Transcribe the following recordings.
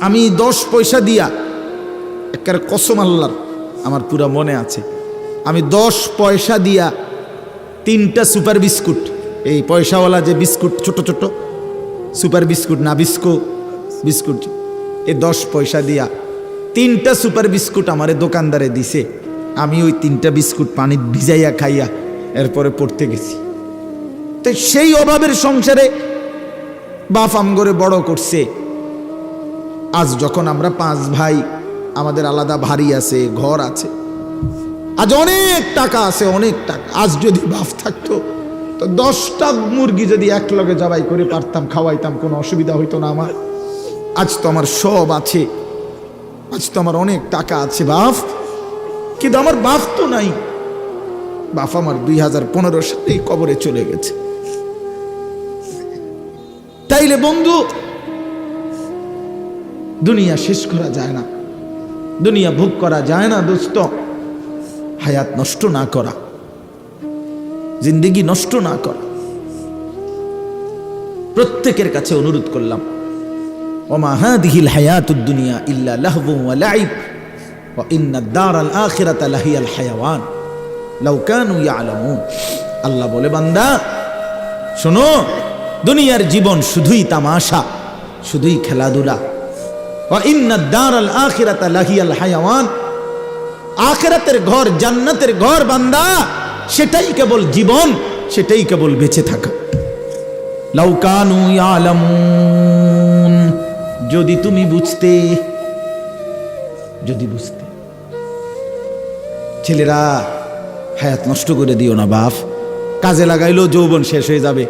আমি 10 পয়সা দিয়া, একেবারে কসম আল্লাহর, আমার পুরা মনে আছে, আমি 10 পয়সা দিয়া 3টা সুপার বিস্কুট, এই পয়সাওয়ালা যে বিস্কুট, ছোট ছোট সুপার বিস্কুট না, বিস্কুট, এই 10 পয়সা দিয়া 3টা সুপার বিস্কুট আমারে দোকানদারে দিছে। আমি ওই 3টা বিস্কুট পানি ভিজাইয়া খাইয়া এরপরে পড়তে গেছি। তো সেই অভাবের সংসারে বাপ আমগরে বড় করছে। আজ যখন আমরা 5 ভাই, আমাদের আলাদা বাড়ি আছে, ঘর আছে, আজ অনেক টাকা আছে, অনেক টাকা। আজ যদি বাপ থাকতো তো 10টা মুরগি যদি একলগে জবাই করে পারতাম, খাওয়াইতাম, কোনো অসুবিধা হইতো না আমার। আজ তো আমার সব আছে, আজ তো আমার অনেক টাকা আছে বাপ, কিন্তু আমার বাপ তো নাই। বাপ আমার 2015 সালেই কবরে চলে গেছে। তাইলে বন্ধু, দুনিয়া শেষ করা যায় না, দুনিয়া ভোগ করা যায় না দোস্ত। হায়াত নষ্ট না করা, জিন্দেগি নষ্ট না করা। প্রত্যেকের কাছে অনুরোধ করলাম, ওমা হাদিহিল হায়াতুদ দুনিয়া ইল্লা লাহবু ওয়া লাইব ওয়া ইন্নাদ দারাল আখিরাতা লাহিয়াল হায়াওয়ান লাউ কানু ইয়ালামুন। আল্লাহ বলে, বান্দা শোনো, দুনিয়ার জীবন শুধুই তামাশা, শুধুই খেলাধুলা। ওয়া ইন্নাদ দারাল আখিরাতা লাহিয়াল হায়াওয়ান, আখিরাতের ঘর, জান্নাতের ঘর বান্দা, সেটাই কেবল জীবন, সেটাই কেবল বেঁচে থাকা। লাউ কানু ইয়ালামুন, যদি তুমি বুঝতে, যদি বুঝতে। ছেলেরা, হায়াত নষ্ট করে দিও না বাপ। কাজে লাগাইলেও যৌবন শেষ হয়ে যাবে,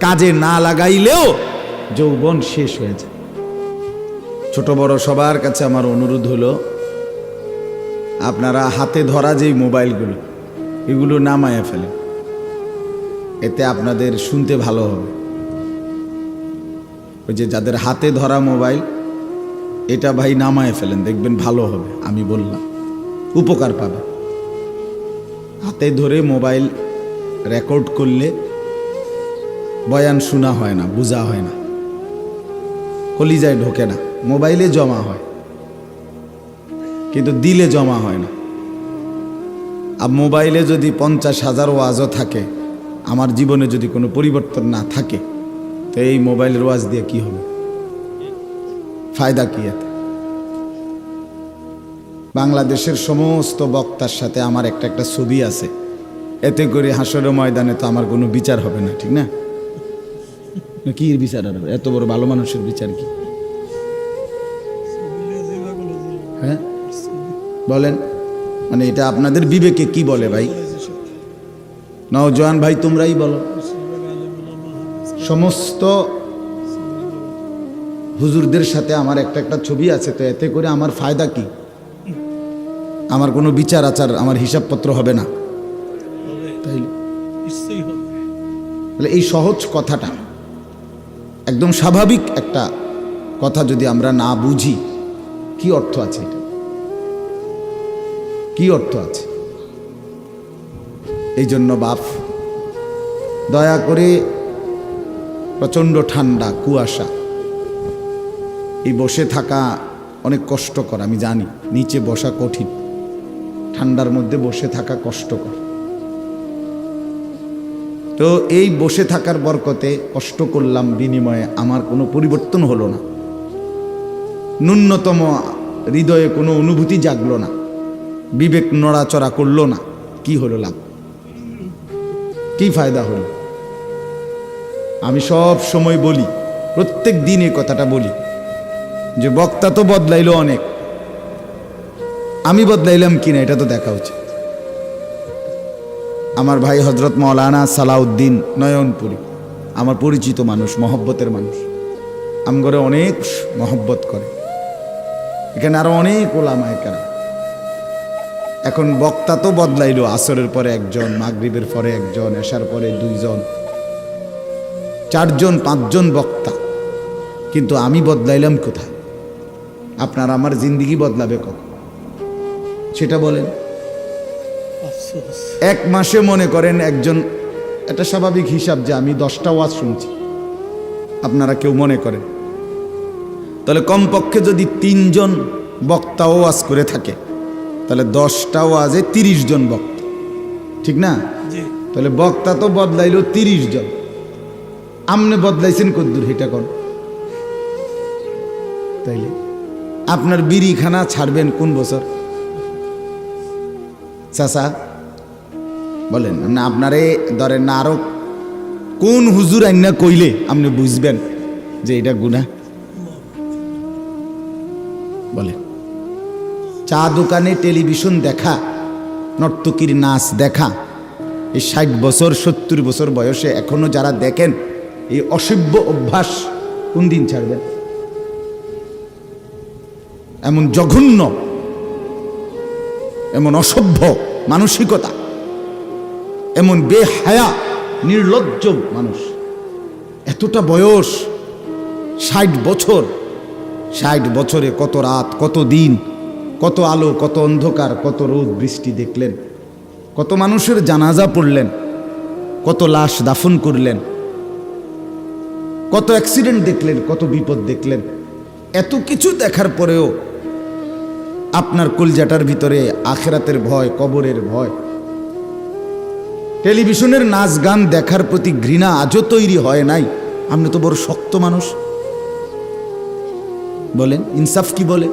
কাজে না লাগাইলেও যৌবন শেষ হয়ে যায়। ছোট বড় সবার কাছে আমার অনুরোধ হলো, আপনারা হাতে ধরা যেই মোবাইলগুলো, এগুলো নামায়া ফেলেন, এতে আপনাদের শুনতে ভালো হবে। ওই যে যাদের হাতে ধরা মোবাইল, এটা ভাই নামায় ফেলেন, দেখবেন ভালো হবে। আমি বললাম, উপকার পাবে। হাতে ধরে মোবাইল রেকর্ড করলে বয়ান শোনা হয় না, বোঝা হয় না, কলিজায় ঢোকে না। মোবাইলে জমা হয় কিন্তু দিলে জমা হয় না। আর মোবাইলে যদি 50,000 ওয়াজও থাকে, আমার জীবনে যদি কোনো পরিবর্তন না থাকে, তো এই মোবাইলের ওয়াজ দিয়ে কি হবে? ফায়দা কি এতে? বাংলাদেশের সমস্ত বক্তার সাথে আমার একটা ছবি আছে, এতে করে হাসরের ময়দানে তো আমার কোনো বিচার হবে না, ঠিক না? কি বিচার হবে? এত বড় ভালো মানুষের বিচার কি? হ্যাঁ বলেন, মানে এটা আপনাদের বিবেকে কি বলে ভাই? নওজোয়ান ভাই তোমরাই বলো। সমস্ত হুজুরদের সাথে আমার একটা ছবি আছে, তো এতে করে আমার ফায়দা কি? আমার কোনো বিচার আচার, আমার হিসাবপত্র হবে না। তাহলে এই সহজ কথাটা, একদম স্বাভাবিক একটা কথা যদি আমরা না বুঝি, কি অর্থ আছে এটা? কি অর্থ আছে? এই জন্য বাপ, দয়া করে, প্রচণ্ড ঠান্ডা, কুয়াশা, এই বসে থাকা অনেক কষ্টকর, আমি জানি। নিচে বসা কঠিন, ঠান্ডার মধ্যে বসে থাকা কষ্টকর। তো এই বসে থাকার বরকতে কষ্ট করলাম, বিনিময়ে আমার কোনো পরিবর্তন হলো না, ন্যূনতম হৃদয়ে কোনো অনুভূতি জাগলো না, বিবেক নড়াচড়া করলো না। কি হলো লাভ? কি ফায়দা হলো? আমি সব সময় বলি, প্রত্যেক দিন এই কথাটা বলি, যে বক্তা তো বদলাইলো অনেক, আমি বদলাইলাম কিনা এটা তো দেখা উচিত। আমার ভাই হজরত মৌলানা সালাউদ্দিন নয়নপুরী, আমার পরিচিত মানুষ, মহব্বতের মানুষ, আমগরে অনেক মহব্বত করে। এখানে আরো অনেক ওলামায়ে কেরাম। এখন বক্তা তো বদলাইলো, আসরের পরে একজন, মাগরিবের পরে একজন, এশার পরে 2 জন, 4 জন 5 জন বক্তা, কিন্তু আমি বদলাইলাম কোথায়? আপনার আমার জিন্দেগি বদলাবে কখন সেটা বলেন। 1 মাসে মনে করেন একজন, এটা স্বাভাবিক হিসাব যে আমি 10টা ওয়াজ শুনছি, আপনারা কেউ মনে করেন তাহলে কমপক্ষে যদি 3 জন বক্তা ওয়াজ করে থাকে তাহলে 10টা ওয়াজে 30 জন বক্তা, ঠিক না? তাহলে বক্তা তো বদলাইলো 30 জন, আমনে বদলাইছেন কদ্দুর এটা কোন? তাইলে আপনার বিড়িখানা ছাড়বেন কোন বছর? চাচা বলেন না, আপনারে ধরেন না আরো কোন হুজুর আইনা কইলে আপনি বুঝবেন যে এটা গুনাহ? বলেন। চা দোকানে টেলিভিশন দেখা, নর্তকীর নাচ দেখা, এই 60 বছর 70 বছর বয়সে এখনো যারা দেখেন এই অসভ্য অভ্যাস কোন দিন ছাড়বেন? এমন জঘন্য, এমন অসভ্য মানসিকতা, এমন বেহায়া নির্লজ্জ মানুষ, এতটা বয়স 60 বছর, 60 বছরে কত রাত, কত দিন, কত আলো, কত অন্ধকার, কত রোদ বৃষ্টি দেখলেন, কত মানুষের জানাজা পড়লেন, কত লাশ দাফন করলেন, কত অ্যাক্সিডেন্ট দেখলেন, কত বিপদ দেখলেন। এত কিছু দেখার পরেও আপনার কলজাটার ভিতরে আখিরাতের ভয়, কবরের ভয়, টেলিভিশনের নাচ গান দেখার প্রতি ঘৃণা আজও তৈরি হয় নাই। আপনি তো বড় শক্ত মানুষ। বলেন ইনসাফ কি বলে?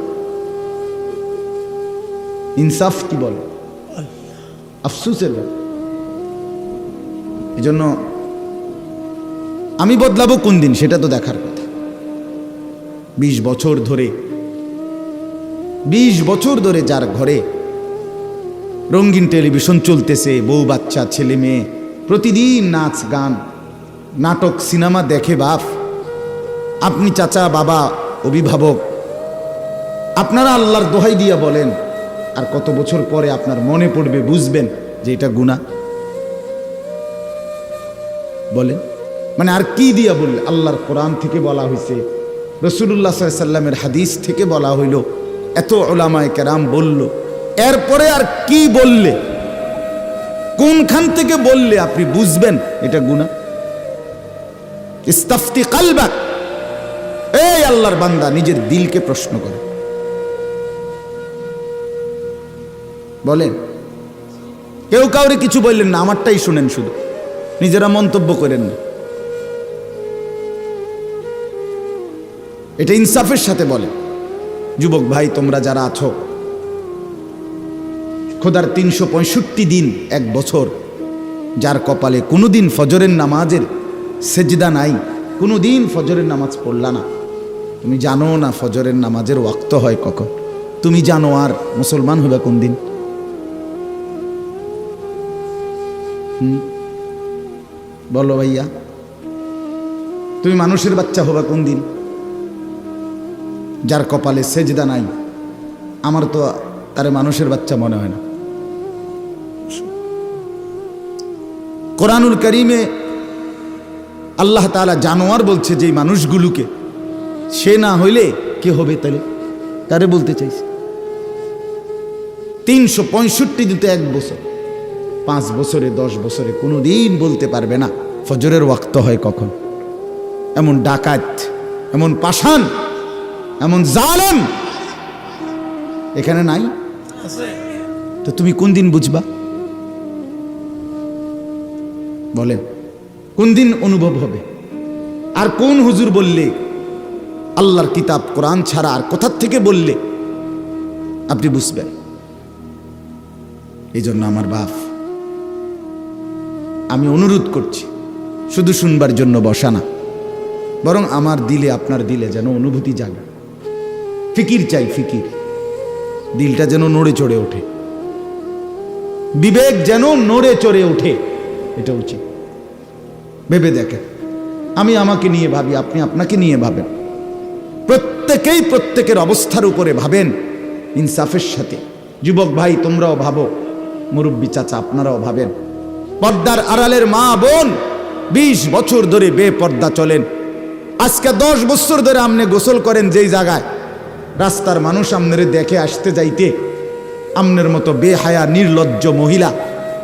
ইনসাফ কি বলে? আফসোসের ব্যাপার। এজন্য আমি বদলাবো কোন দিন সেটা তো দেখার কথা। 20 বছর ধরে, 20 বছর ধরে যার ঘরে রঙিন টেলিভিশন চলতেছে, বউ বাচ্চা ছেলে মেয়ে প্রতিদিন নাচ গান নাটক সিনেমা দেখে বাপ, আপনি চাচা বাবা অভিভাবক, আপনারা আল্লাহর দোহাই দিয়া বলেন আর কত বছর পরে আপনার মনে পড়বে, বুঝবেন যে এটা গুনাহ? বলেন মানে আর কি দিয়া বললে? আল্লাহর কোরআন থেকে বলা হয়েছে, রাসূলুল্লাহ সাল্লাল্লাহু আলাইহি সাল্লামের হাদিস থেকে বলা হইল, এত উলামায়ে কেরাম বলল, এরপরে আর কি বললে, কোনখান থেকে বললে আপনি বুঝবেন এটা গুনাহ? ইস্তাফতি কলবাক, এই আল্লাহর বান্দা নিজের দিলকে প্রশ্ন করে বলেন। কেউ কাউরে কিছু বললেন না, আমারটাই শুনেন, শুধু নিজেরা মন্তব্য করেন না। এটা ইনসাফের সাথে বলে। যুবক ভাই তোমরা যারা আছো, খোদার 365 দিন, 1 বছর, যার কপালে কোনোদিন ফজরের নামাজের সেজদা নাই, কোনোদিন ফজরের নামাজ পড়লা না, তুমি জানো না ফজরের নামাজের ওয়াক্ত হয় কখন, তুমি জানো আর মুসলমান হবে কোন দিন? বলো ভাইয়া, তুমি মানুষের বাচ্চা হবা কোন দিন? যার কপালে সেজদা নাই, আমার তো তারে মানুষের বাচ্চা মনে হয় না। কোরআনুল কারীমে আল্লাহ তাআলা জানোয়ার বলছে যে মানুষগুলোকে, সে না হইলে কে হবে? তাহলে কারে বলতে চাইছে? 365 দিতে 1 বছর, 5 বছরে 10 বছরে কোনোদিন বলতে পারবে না ফজরের ওয়াক্ত হয় কখন। এমন ডাকাত, এমন পাষাণ, এমন জালেম এখানে নাই? তো তুমি কোন দিন বুঝবা? বলেন কোন দিন অনুভব হবে? আর কোন হুজুর বললে, আল্লাহর কিতাব কোরআন ছাড়া আর কোথার থেকে বললে আপনি বুঝবেন? এই জন্য আমার বাপ, আমি অনুরোধ করছি, শুধু শুনবার জন্য বসা না, বরং আমার দিলে, আপনার দিলে যেন অনুভূতি জাগে, ফিকির চাই, ফিকির, দিলটা যেন নড়ে চড়ে ওঠে, বিবেক যেন নড়ে চড়ে ওঠে, এটা উচিত। ভেবে দেখেন, আমি আমাকে নিয়ে ভাবি, আপনি আপনাকে নিয়ে ভাবেন, প্রত্যেকেই প্রত্যেকের অবস্থার উপরে ভাবেন ইনসাফের সাথে। যুবক ভাই তোমরাও ভাবো, মুরব্বী চাচা আপনারাও ভাবেন, পর্দার আড়ালের মা বোন 20 বছর ধরে বেপর্দা চলেন, আজকে 10 বছর ধরে আপনি গোসল করেন যেই জায়গায়, রাস্তার মানুষ আপনারে দেখে আসতে যাইতে, আমনের মতো বেহায়া নির্লজ্জ মহিলা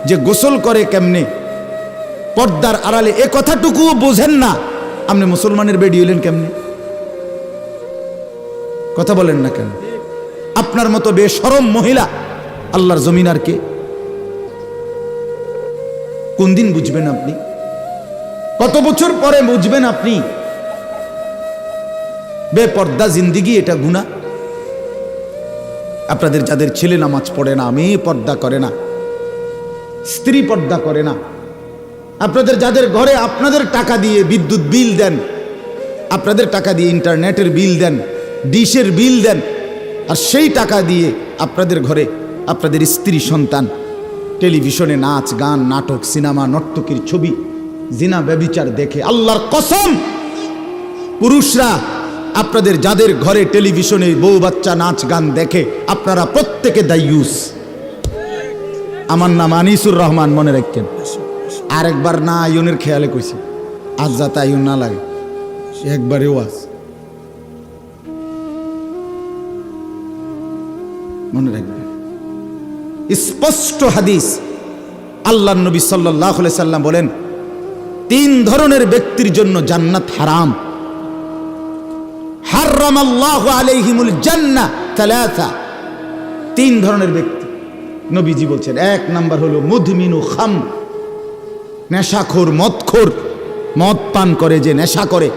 যে গোসল করে কেমনে পর্দার আড়ালে, এ কথাটুকুও বোঝেন না, আপনি মুসলমানের বেডি হইলেন কেমনে? কথা বলেন না কেন? আপনার মতো বেশরম মহিলা আল্লাহর জমিন আর কে? কোন দিন বুঝবেন আপনি? কত বছর পরে বুঝবেন আপনি বেপর্দা জিন্দিগি এটা গুনাহ? আপনাদের যাদের ছেলে নামাজ পড়ে না, মেয়ে পর্দা করে না, স্ত্রী পর্দা করে না, আপনাদের যাদের ঘরে আপনাদের টাকা দিয়ে বিদ্যুৎ বিল দেন, আপনাদের টাকা দিয়ে ইন্টারনেটের বিল দেন, ডিশের বিল দেন, আর সেই টাকা দিয়ে আপনাদের ঘরে আপনাদের স্ত্রী সন্তান টেলিভিশনে নাচ গান নাটক সিনেমা নর্তকীর ছবি জিনা ব্যভিচার দেখে, আল্লাহর কসম পুরুষরা আপনাদের যাদের ঘরে টেলিভিশনে বউ বাচ্চা নাচ গান দেখে আপনারা প্রত্যেকে দায়ুস। আমার নাম আনিসুর রহমান, মনে রাখেন। আরেকবার না আয়নের খেয়ালে কইছি, আজ যাতে আয়ন না লাগে, একবারেও আজ মনে রাখবেন। স্পষ্ট হাদিস, আল্লাহর নবী সাল্লাল্লাহু আলাইহি সাল্লাম বলেন 3 ধরনের ব্যক্তির জন্য জান্নাত হারাম। হারামাল্লাহু আলাইহিমুল জান্নাহ তালাসা, 3 ধরনের ব্যক্তি নবীজি বলছেন। 1 নাম্বার হলো মুদমিনু খাম, নেশাখোর মদখোর, মদ পান করে যে নেশা করে,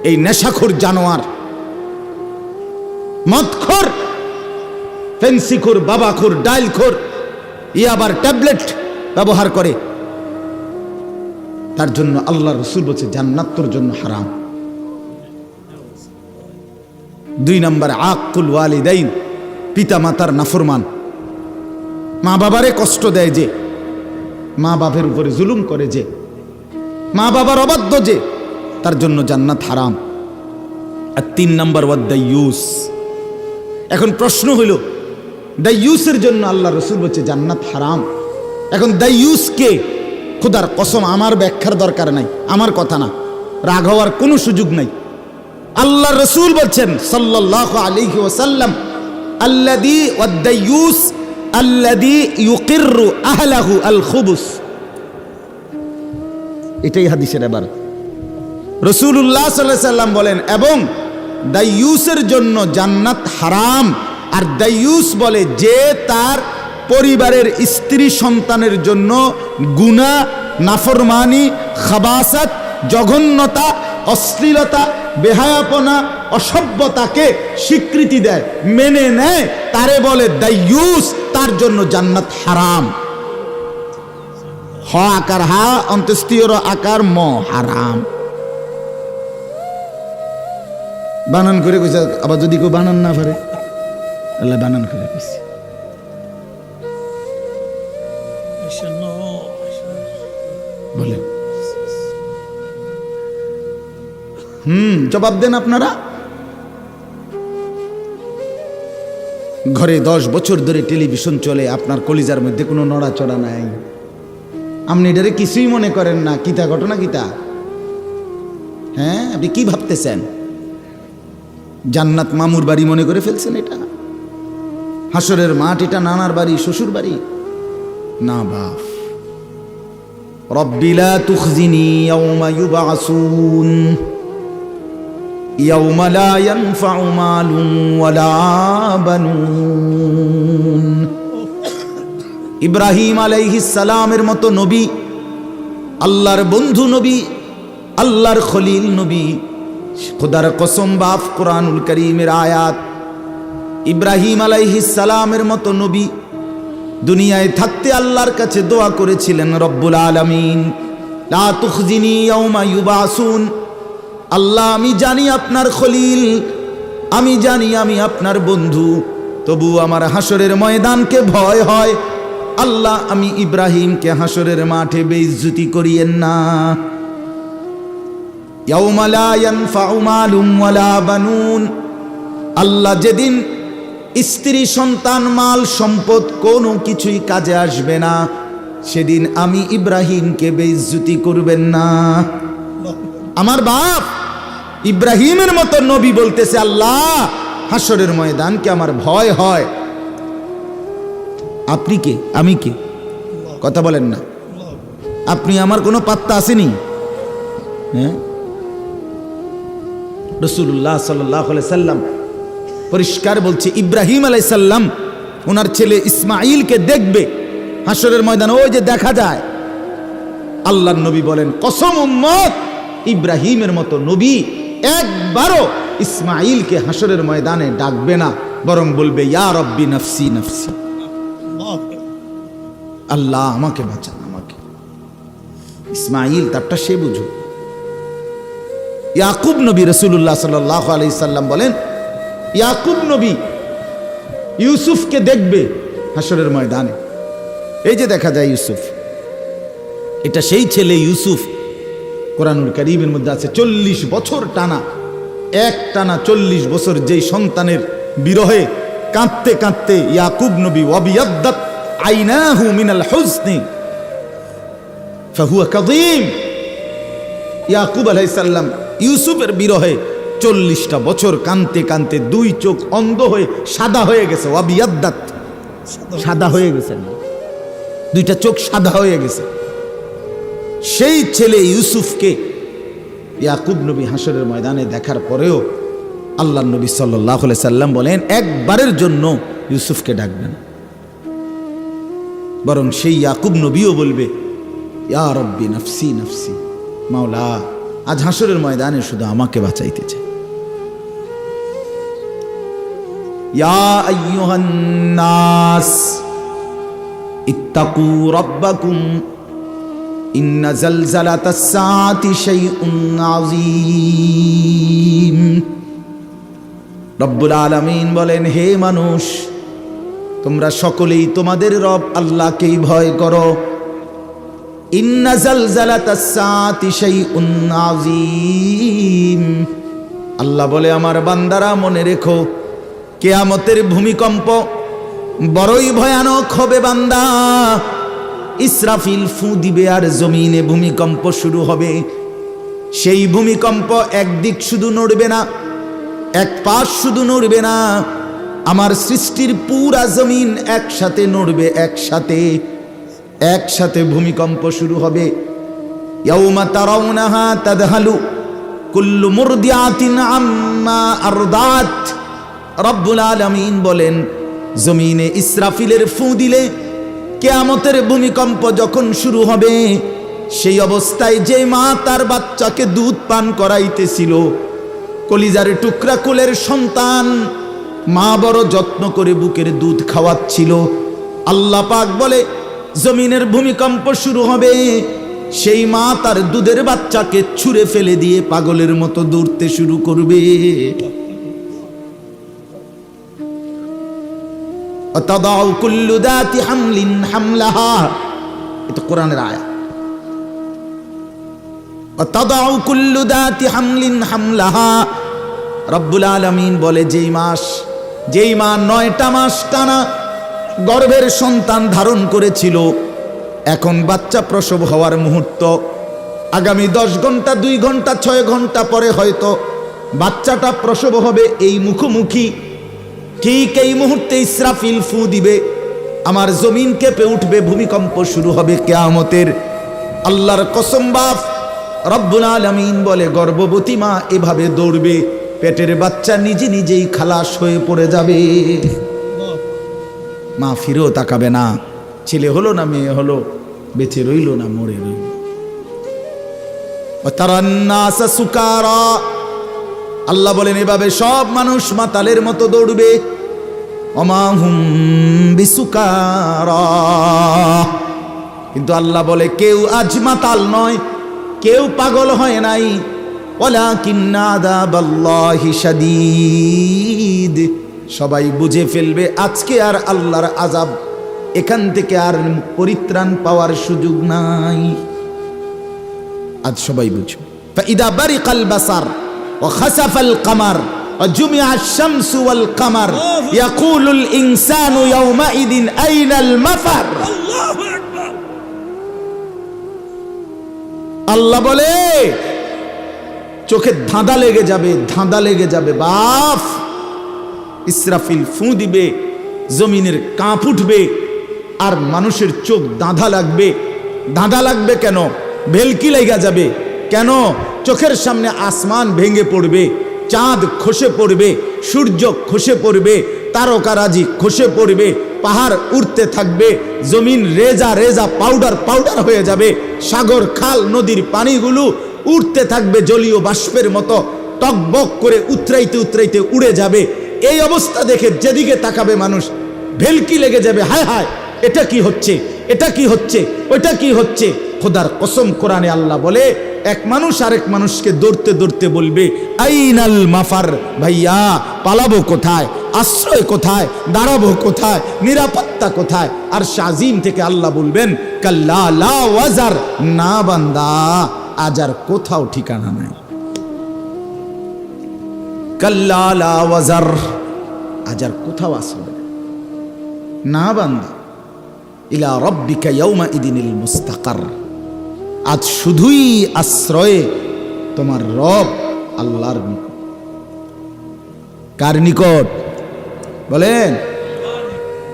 এই নেশাখোর জানোয়ার মদখোর, ফেন্সিখোর, বাবাখোর, ডাইলখোর, আবার ট্যাবলেট ব্যবহার করে, তার জন্য আল্লাহ রাসূল বলছে জান্নাত তোর জন্য হারাম। 2 নাম্বার আকুল ওয়ালিদাইন, পিতা মাতার নাফরমান, মা বাবারে কষ্ট দেয় যে, মা বাবার উপরে জুলুম করে যে, মা বাবার অবাধ্য যে, তার জন্য জান্নাত হারাম। আর 3 নাম্বার ওয়াদাইয়ুস। এখন প্রশ্ন হইল দাইয়ুসের জন্য আল্লাহ রাসূল বলছে জান্নাত হারাম। এখন দাইয়ুস কে? খোদার কসম আমার ব্যাখ্যার দরকার নাই, আমার কথা না, রাগ হওয়ার কোনো সুযোগ নাই। আল্লাহ রাসূল বলছেন সাল্লাল্লাহু আলাইহি ওয়াসাল্লাম আল্লাযী ওয়াদাইয়ুস আল্লাযী ইউকিররু আহলাহু আল খুবুস। এটাই হাদিসের এবার রাসূলুল্লাহ সাল্লাল্লাহু আলাইহি সাল্লাম বলেন, এবং দাইয়ুসের জন্য জান্নাত হারাম। আর দাইয়ুস বলে যে তার পরিবারের স্ত্রী সন্তানের জন্য গুনাহ, নাফরমানি, খাবাসাত, জঘন্যতা, অশ্লীলতা, বেহায়াপনা, অসভ্যতাকে স্বীকৃতি দেয়, মেনে নেয়, তারে বলে দাইয়ুস, তার জন্য জান্নাত হারাম। হ আকার হা, অন্ত্যেষ্টিয়র আকার ম, হারাম। বানান করে কইছে, আবার যদি কেউ বানান না পারে, আল্লাহ বানান করে কইছে। বলে জবাব দেন আপনারা। ঘরে 10 বছর ধরে টেলিভিশন চলে, আপনার কলিজার মধ্যে কোনো নড়াচড়া নাই, আপনি এটারে কিছুই মনে করেন না। কিতা ঘটনা কিতা? হ্যাঁ, আপনি কি ভাবতেছেন? জান্নাত মামুর বাড়ি মনে করে ফেলছেন? এটা হাসরের মাঠ, এটা নানার বাড়ি, শ্বশুর বাড়ি না। বাপ রব্বি লা তুখজিনি ইয়াওমা ইউবআসুন ইয়াওমা লা ইয়ানফাউ মালুন ওয়ালা বানুন। ইব্রাহিম আলাইহিস সালামের মতো নবী, আল্লাহর বন্ধু নবী, আল্লাহর খলিল নবী, খোদার কসম বাপ, কোরআনুল কারীমের আয়াত। ইব্রাহিম আলাইহিস সালামের মতো নবী দুনিয়ায় থাকতে আল্লাহর কাছে দোয়া করেছিলেন, রব্বুল আলামিন লা তুখজিনি ইয়াওমা ইউবআসুন। আল্লাহ, আমি জানি আপনার খলিল, আমি জানি আমি আপনার বন্ধু, তবু আমার হাসরের ময়দানকে ভয় হয়। আল্লাহ, আমি ইব্রাহিমকে হাসরের মাঠে বেইজ্জতি করিয়েন না। ইয়াওমা লা ইয়ানফাউ মালুন ওয়ালা বানুন। আল্লাহ, যেদিন স্ত্রী সন্তান মাল সম্পদ কোনো কিছুই কাজে আসবে না, সেদিন আমি ইব্রাহিমকে বেইজ্জতি করবেন না। আমার বাপ ইব্রাহিমের মতো নবী বলতেছে, আল্লাহ হাসরের ময়দানকে আমার ভয় হয়। আপনি কে? আমি কে? কথা বলেন না। আপনি আমার কোনো পাত্তা আসেনি? হ্যাঁ, রাসূলুল্লাহ সাল্লাল্লাহু আলাইহি সাল্লাম পরিষ্কার বলছে, ইব্রাহিম আলাইহিস সালাম ওনার ছেলে ইসমাঈলকে দেখবে হাসরের ময়দানে, ওই যে দেখা যায়। আল্লাহর নবী বলেন, কসম উম্মত, ইব্রাহিমের মতো নবী একবারও ইসমাঈলকে হাসরের ময়দানে ডাকবে না, বরং বলবে ইয়া রব্বি নফসি নফসি, আল্লাহ আমাকে বাঁচান আমাকে। ইসমাঈল তারটা সে বুঝো। ইয়াকুব নবী, রাসূলুল্লাহ সাল্লাল্লাহু আলাইহি সাল্লাম বলেন, ইয়াকুব নবী ইউসুফকে দেখবে হাসরের ময়দানে। এই যে দেখা যায় ইউসুফ, এটা সেই ছেলে ইউসুফ। কোরআনুল কারীমের মধ্যে আছে 40 বছর টানা, এক টানা 40 বছর যেই সন্তানের বিরহে কাঁদতে কাঁদতে ইয়াকুব নবী ওয়াবিয়াদ্দাত আইনাহু মিনাল হুজনি ফাহুয়া কাযীম। ইয়াকুব আলাইহিস সালাম ইউসুফের বিরহে 40টা বছর কাঁদতে কাঁদতে দুই চোখ অন্ধ হয়ে সাদা হয়ে গেছে। ওয়াবিয়াদ্দাত, সাদা হয়ে গেছে, দুইটা চোখ সাদা হয়ে গেছে। সেই ছেলে ইউসুফকে ইয়াকুব নবী হাসরের ময়দানে দেখার পরেও আল্লাহর নবী সাল্লাল্লাহু আলাইহি সাল্লাম বলেন, একবারের জন্য ইউসুফকে ডাকবেন, বরং সেই ইয়াকুব নবীও বলবে ইয়া রব্বি নফসি নফসি, মাওলা আজ হাসরের ময়দানে শুধু আমাকে বাঁচাইতে চাই। ইয়া আইয়ুহান নাস ইত্তাকু রাব্বাকুম ইন্না জালজালাতাস সাআতি শাইউন আযীম। রব্বুল আলামিন বলেন, হে মানুষ, তোমরা সকলেই তোমাদের রব আল্লাহকেই ভয় করো। ইন্না জালজালাতাস সাআতি শাইউন আযীম। আল্লাহ বলে, আমার বান্দারা মনে রেখো, কিয়ামতের ভূমিকম্প বড়ই ভয়ানক হবে বান্দা। ইসরাফিল ফু দিবে আর জমিনে ভূমিকম্প শুরু হবে। সেই ভূমিকম্প একদিক শুধু নড়বে না, এক পাশ শুধু নড়বে না, আমার সৃষ্টির পুরা জমিন একসাথে নড়বে, একসাথে ভূমিকম্প শুরু হবে। ইয়াউমা তারাউনাহা তাদহালু কুল্লু মুরদিআতিন আম্মা আরদাত। রব্বুল আলামিন বলেন, জমিনে ইসরাফিলের ফু দিলে, কিয়ামতের ভূমিকম্প যখন শুরু হবে, সেই অবস্থায় যে মা তার বাচ্চাকে দুধ পান করাইতেছিল, কলিজার টুকরা কোলের সন্তান, মা বড় যত্ন করে বুকের দুধ খাওয়াচ্ছিল, আল্লাহ পাক বলে জমিনের ভূমিকম্প শুরু হবে, সেই মা তার দুধের বাচ্চাকে ছুঁড়ে ফেলে দিয়ে পাগলের মতো দৌড়তে শুরু করবে। অতাদাউ কুল্লু দাতি হামলিন হামলাহা, এটা কোরআনের আয়াত। অতাদাউ কুল্লু দাতি হামলিন হামলাহা। রব্বুল আলামিন বলে, যেই মা 9টা মাস টানা গর্ভের সন্তান ধারণ করেছিল, এখন বাচ্চা প্রসব হওয়ার মুহূর্ত, আগামী 10 ঘন্টা 2 ঘন্টা 6 ঘন্টা পরে হয়তো বাচ্চাটা প্রসব হবে, এই মুখোমুখি ঠিক এই মুহূর্তে ইসরাফিল ফু দিবে, আমার জমিন কেঁপে উঠবে, ভূমিকম্প শুরু হবে কিয়ামতের। আল্লাহর কসম বাপ রব্বুল আলামিন বলে, গর্ভবতী মা এভাবে দৌড়বে, পেটের বাচ্চা নিজে নিজেই খালাস হয়ে পড়ে যাবে, মা ফিরেও তাকাবে না, ছেলে হলো না মেয়ে হলো, বেঁচে রইল না মরে রইল। তারান নাসা সুকারা, আল্লাহ বলেন এভাবে সব মানুষ মাতালের মতো দৌড়বে। ওমা হুম বিসুকারা, কিন্তু আল্লাহ বলে কেউ আজ মাতাল নয়, কেউ পাগল হয় নাই। ওয়ালাকিন্না আযাবাল্লাহি শাদীদ, সবাই বুঝে ফেলবে আজকে আর আল্লাহর আযাব, এখান থেকে আর পরিত্রাণ পাওয়ার সুযোগ নাই। আজ সবাই বুঝো। ফাইদা বারিকাল বাসার وخسف القمر وجمع الشمس والقمر يقول الإنسان يومئذ أين المفر। আল্লাহ বলে, চোখে ধাঁধা লেগে যাবে বাপ। ইসরাফিল ফু দিবে, জমিনের কাঁপ উঠবে, আর মানুষের চোখ ধাঁধা লাগবে কেন? ভেলকি লেগে যাবে কেন? চোখের সামনে আসমান ভেঙে পড়বে, চাঁদ খসে পড়বে, সূর্য খসে পড়বে, তারকারাজি খসে পড়বে, পাহাড় উঠতে থাকবে, জমিন রেজা রেজা পাউডার পাউডার হয়ে যাবে, সাগর খাল নদীর পানিগুলো উঠতে থাকবে জলীয় বাষ্পের মতো, টকবক করে উতরাইতে উতরাইতে উড়ে যাবে। এই অবস্থা দেখে যেদিকে তাকাবে মানুষ ভেলকি লেগে যাবে, হায় হায় এটা কি হচ্ছে, এটা কি হচ্ছে, ওইটা কি হচ্ছে। খোদার কসম, কোরআনে আল্লাহ বলে এক মানুষ আরেক মানুষকে দৌড়তে দৌড়তে বলবে আইনাল মাফার, ভাইয়া পালাবো কোথায়, আশ্রয় কোথায়, দাঁড়াবো কোথায়, নিরাপত্তা কোথায়। আর শাজিম থেকে আল্লাহ বলবেন কাল্লা লা ওয়াজার, না বান্দা আজ আর কোথাও ঠিকানা নাই। কাল্লা লা ওয়াজার, আজ আর কোথাও আশ্রয় না বান্দা। ইলা রব্বিকা ইয়াউমা ইদিনিল মুস্তাকার, আজ শুধুই আশ্রয়ে তোমার রব আল্লাহর নিকট। কার নিকট বলেন?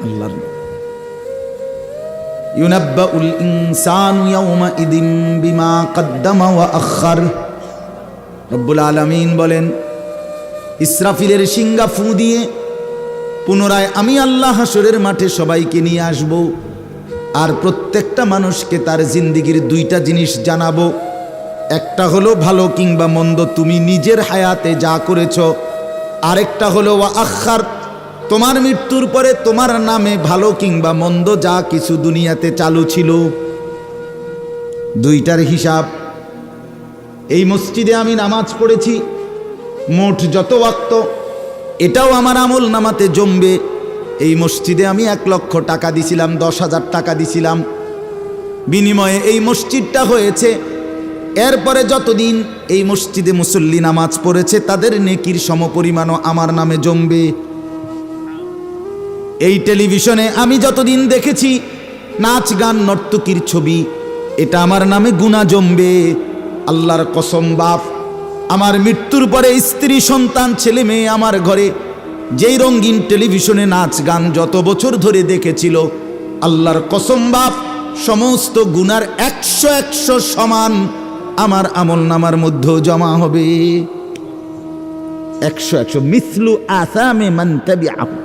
আল্লাহর নিকট। ইউনাব্বাউল ইনসানু ইয়াউমা ইদিন বিমা কদ্দামা ওয়া আখার। রব্বুল আলামিন বলেন ইসরাফিলের শিঙ্গা ফু দিয়ে পুনরায় আমি আল্লাহ হাসরের মাঠে সবাইকে নিয়ে আসব, আর প্রত্যেকটা মানুষকে তার জিন্দিগির দুইটা জিনিস জানাবো। একটা হলো ভালো কিংবা মন্দ তুমি নিজের হায়াতে যা করেছ, আরেকটা হলো ওয়া আখার, তোমার মৃত্যুর পরে তোমার নামে ভালো কিংবা মন্দ যা কিছু দুনিয়াতে চালু ছিল, দুইটার হিসাব। এই মসজিদে আমি নামাজ পড়েছি মোট যত ওয়াক্ত, এটাও আমার আমল নামাতে জমবে। এই মসজিদে আমি 1 লক্ষ টাকা দিছিলাম, 10,000 টাকা দিছিলাম, বিনিময়ে এই মসজিদটা হয়েছে। এরপরে যতদিন এই মসজিদে মুসল্লি নামাজ পড়েছে তাদের নেকির সমপরিমাণও আমার নামে জমবে। এই টেলিভিশনে আমি যতদিন দেখেছি নাচ গান নর্তকীর ছবি, এটা আমার নামে গুনাহ জমবে। আল্লাহর কসম বাপ, আমার মৃত্যুর পরে স্ত্রী সন্তান ছেলে মেয়ে আমার ঘরে যেই রঙিন টেলিভিশনে নাচ গান যত বছর ধরে দেখেছিল, আল্লাহর কসম বাপ, সমস্ত গুনার 100 সমান আমার আমল নামার মধ্যে জমা হবে। 100 মিসলু আসামে মান তাবিআহু,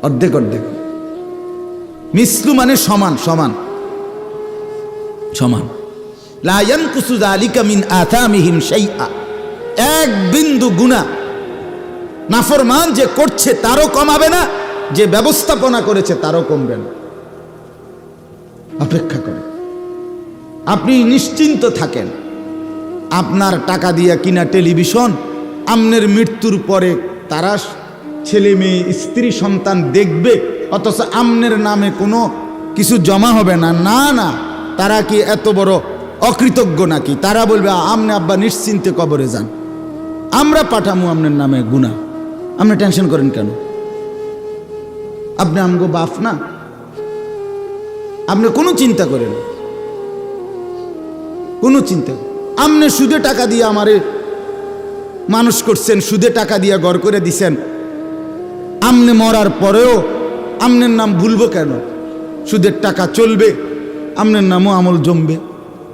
অর্ধেক অর্ধেক। মিসলু মানে সমান সমান সমান। লা ইয়ানকুসু যালিকা মিন আসামিহিম শাইআ, এক বিন্দু গুনাহ নাফরমান যে করছে তারও কমাবে না, যে ব্যবস্থাপনা করেছে তারও কমবে না। অপেক্ষা করে আপনি নিশ্চিন্ত থাকেন। আপনার টাকা দিয়া কিনা টেলিভিশন আপনার মৃত্যুর পরে তারা ছেলে মেয়ে স্ত্রী সন্তান দেখবে, অথচ আপনার নামে কোনো কিছু জমা হবে না। না না, তারা কি এত বড় অকৃতজ্ঞ নাকি? তারা বলবে আমনে আব্বা নিশ্চিন্তে কবরে যান, আমরা পাঠামু আপনার নামে গুনাহ, আপনি টেনশন করেন কেন? আপনি আমগো বাপ না, আপনি কোনো চিন্তা করেন, কোনো চিন্তা। আপনি সুদে টাকা দিয়ে আমারে মানুষ করছেন, সুদে টাকা দিয়ে ঘর করে দিছেন, আপনি মরার পরেও আপনার নাম ভুলবো কেন? সুদের টাকা চলবে, আপনার নামও আমল জমবে,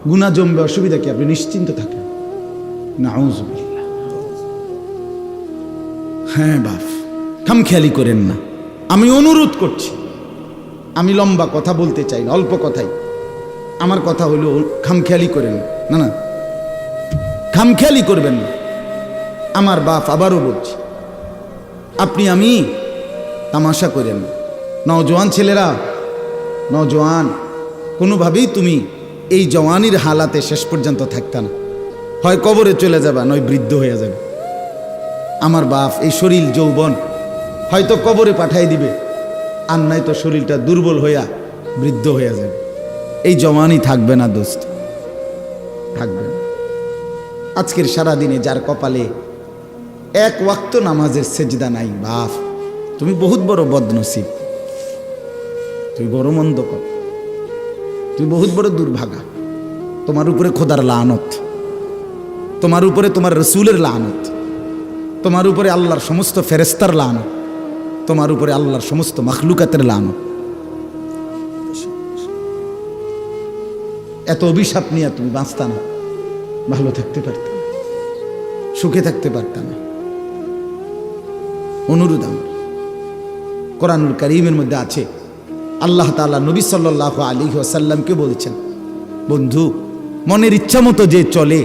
গুনাহ জমবে, অসুবিধা কি? আপনি নিশ্চিন্ত থাকেন। নাউযুবিল্লাহ। হ্যাঁ বাপ, খামখেয়ালি করেন না, আমি অনুরোধ করছি। আমি লম্বা কথা বলতে চাই না, অল্প কথাই। আমার কথা হলো খামখেয়ালি করেন না, না খামখেয়ালি করবেন না। আমার বাপ, আবারও বলছি, আপনি আমি তামাশা করেন না। নওজোয়ান ছেলেরা, নওজোয়ান, কোনোভাবেই তুমি এই জওয়ানির হালাতে শেষ পর্যন্ত থাকতা না। হয় কবরে চলে যাবা, নয় বৃদ্ধ হয়ে যাবে। আমার বাপ, এই শরীর যৌবন হয়তো কবরে পাঠাই দিবে, আর নাই তো শরীরটা দুর্বল হইয়া বৃদ্ধ হয়ে যাবে। এই জওয়ানি থাকবে না দোস্ত, থাকবে না। আজকের সারাদিনে যার কপালে 1 ওয়াক্ত নামাজের সেজদা নাই, বাপ তুমি বহুত বড় বদনসিব, তুই বড় মন্দ কর, তুই বহুত বড় দুর্ভাগা। তোমার উপরে খোদার লানত, তোমার উপরে তোমার রসুলের লানত, তোমার উপরে আল্লাহর সমস্ত ফেরেস্তার লানত, তোমার উপরে আল্লাহর সমস্ত মখলুকাতের লানত। এত অভিশাপ নিয়ে তুমি বাঁচতা না, ভালো থাকতে পারত না, সুখে থাকতে পারত না। অনুরোধ আমার। কোরআনুল কারীমের মধ্যে আছে, আল্লাহ তাআলা নবী সাল্লাল্লাহু আলাইহি ওয়াসাল্লামকে বলছেন, বন্ধু মনের ইচ্ছা মতো যে চলে,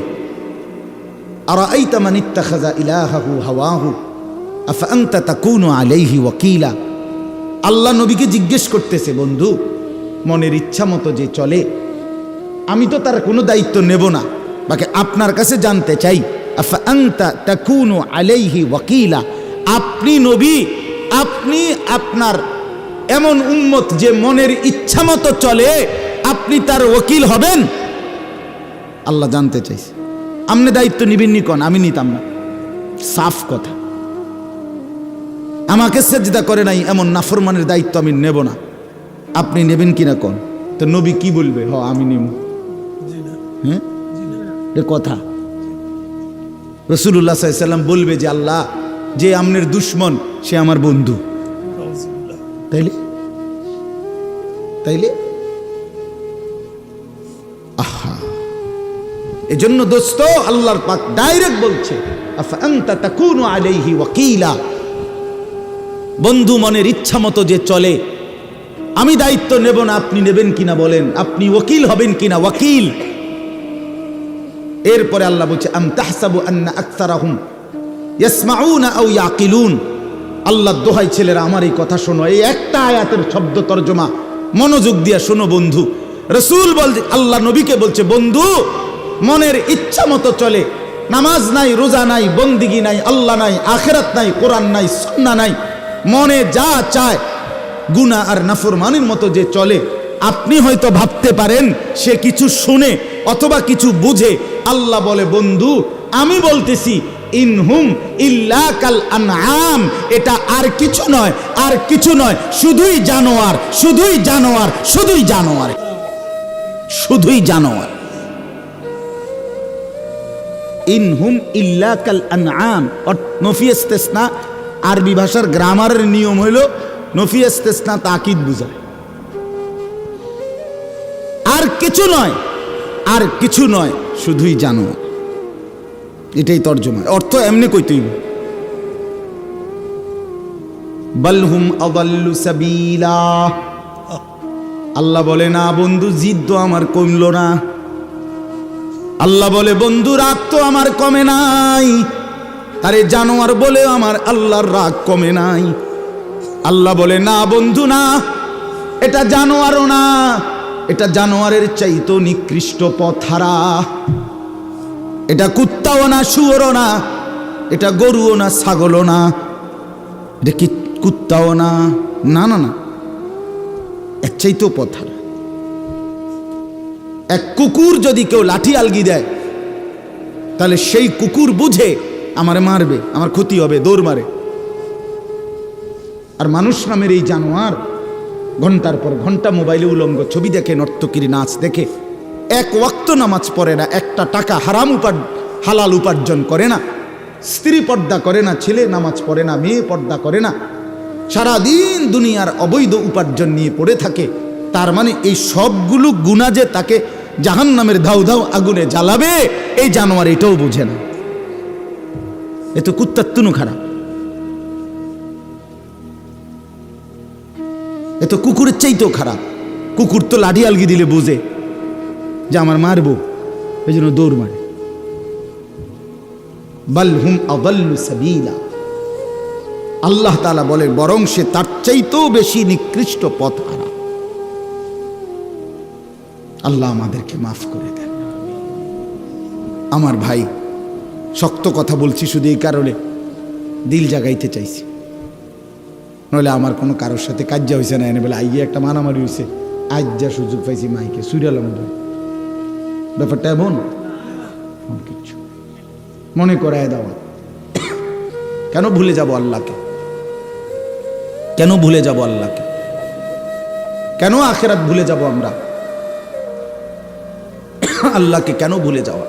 আরাআইতা মান ইত্তাখাযা ইলাহাহু হাওয়াহু আফা আনতা তাকুনু আলাইহি ওয়াকিলা। আল্লাহ নবীকে জিজ্ঞেস করতেছে, বন্ধু মনের ইচ্ছা মতো যে চলে, আমি তো তার কোনো দায়িত্ব নেব না, বাকি আপনার কাছে জানতে চাই, আফা আনতা তাকুনু আলাইহি ওয়াকিলা, আপনি নবী, আপনি আপনার এমন উম্মত যে মনের ইচ্ছা মতো চলে, আপনি তার ওকিল হবেন? আল্লাহ জানতে চাইছে। আপনি দায়িত্ব নিবেন নি কোন? আমি নিতাম না, সাফ কথা। আমাকে সেজদা করে নাই এমন নাফরমানের দায়িত্ব আমি নেব না, আপনি নেবেন কিনা কোন? তো নবী কি বলবে? হ আমি নেব। হ্যাঁ এ কথা রাসূলুল্লাহ সাল্লাল্লাহু আলাইহি ওয়াসাল্লাম বলবে যে আল্লাহ, যে আমনের দুশ্মন সে আমার বন্ধু। তাইলে তাইলে আহা, এজন্য দোস্ত আল্লাহর পাক ডাইরেক্ট বলছে, আফা আনতা তাকুনু আলাইহি ওয়াকিলা, বন্ধু মনের ইচ্ছা মতো যে চলে, আমি দায়িত্ব নেব না, আপনি নেবেন কিনা বলেন? আপনি ওকিল হবেন কিনা? ওয়াকিল। এরপরে আল্লাহ বলছে, আম তাহসাবু আন্না আকসারাহুম ইয়াসমাউনা আও ইয়াকিলুন। আল্লাহর দোহাই ছেলেরা আমার এই কথা শোনো, এই একটা আয়াতের শব্দ তরজমা মনোযোগ দিয়ে শোনো বন্ধু। রাসূল বলছে, আল্লাহ নবীকে বলছে, বন্ধু মনের ইচ্ছা মতো চলে, নামাজ নাই, রোজা নাই, বন্দিগি নাই, আল্লাহ নাই, আখিরাত নাই, কোরআন নাই, সুন্নাহ নাই, মনে যা চায় গুনাহ আর নাফরমানির মতো যে চলে, আপনি হয়তো ভাবতে পারেন সে কিছু শুনে অথবা কিছু বুঝে। আল্লাহ বলে, বন্ধু আমি বলতেছি, ইনহুম ইল্লা কাল আনআম, এটা আর কিছু নয়, আর কিছু নয়, শুধুই জানোয়ার, শুধুই জানোয়ার, শুধুই জানোয়ার, শুধুই জানোয়ার। ইনহুম ইল্লা কাল আনআম। নফি ইস্তিসনা আরবি ভাষার গ্রামারের নিয়ম হইল নফি ইস্তিসনা তাকিদ বুঝায়। আর কিছু নয়, আর কিছু নয়, শুধুই জানোয়ার, এটাই তর্জমা। অর্থ এমনি কইতেই, বালহুম আদাল্লু সাবিলা। আল্লাহ বলে, না বন্ধু জিদ তো আমার কমল না। আল্লাহ বলে, বন্ধু রাগ তো আমার কমে নাই। আরে জানোয়ার বলে আমার আল্লাহর রাগ কমে নাই। আল্লাহ বলে, না বন্ধু না, এটা জানোয়ারও না, এটা জানোয়ারের চাইতো নিকৃষ্ট পথহারা। এটা কুত্তাও না, শুয়োরও না, এটা গরুও না, ছাগলও না, এটা কি কুত্তাও না, না না না, এর চাইতো পথহারা। এক কুকুর যদি কেউ লাঠি আলগি দেয়, তাহলে সেই কুকুর বুঝে আমারে মারবে, আমার ক্ষতি হবে, দৌড় মারে। আর মানুষ নামের এই জানোয়ার ঘন্টার পর ঘন্টা মোবাইলে উলঙ্গ ছবি দেখে, নর্তকীর নাচ দেখে, এক ওয়াক্ত নামাজ পড়ে না, একটা টাকা হারাম হালাল উপার্জন করে না, স্ত্রী পর্দা করে না, ছেলে নামাজ পড়ে না, মেয়ে পর্দা করে না, সারাদিন দুনিয়ার অবৈধ উপার্জন নিয়ে পড়ে থাকে। তার মানে এই সবগুলো গুনাহ যে তাকে জাহান্নামের ধাউ ধাউ আগুনে জ্বালাবে, এই জানোয়ার এটাও বোঝে না। এ তো কুত্তার তুনু খারাপ, এ তো কুকুরের চাইতেও খারাপ। কুকুর তো লাঠি আলগি দিলে বোঝে যে আমার মারবো, এই জন্য দৌড় মারে। বাল হুম আদাল্লু সাবিলা। আল্লাহ তাআলা বলে, বরং সে তার চাইতেও বেশি নিকৃষ্ট পথ হারা। আল্লাহ আমাদেরকে মাফ করে দেন। আমার ভাই, শক্ত কথা বলছি শুধু এই কারণে, দিল জাগাইতে চাইছি, নইলে আমার কোনো কারোর সাথে কাজ্জা হয়েছে না, এনে বলে আইয়ে একটা মারামারি হয়েছে, আজ যা সুযোগ পাইছি মাইকে সুইরালাম। ব্যাপারটা এমন কিচ্ছু মনে করায় দেওয়া। কেন ভুলে যাব আল্লাহকে? কেন ভুলে যাব আল্লাহকে? কেন আখিরাত ভুলে যাব আমরা? আল্লাহকে কেন ভুলে যাওয়া?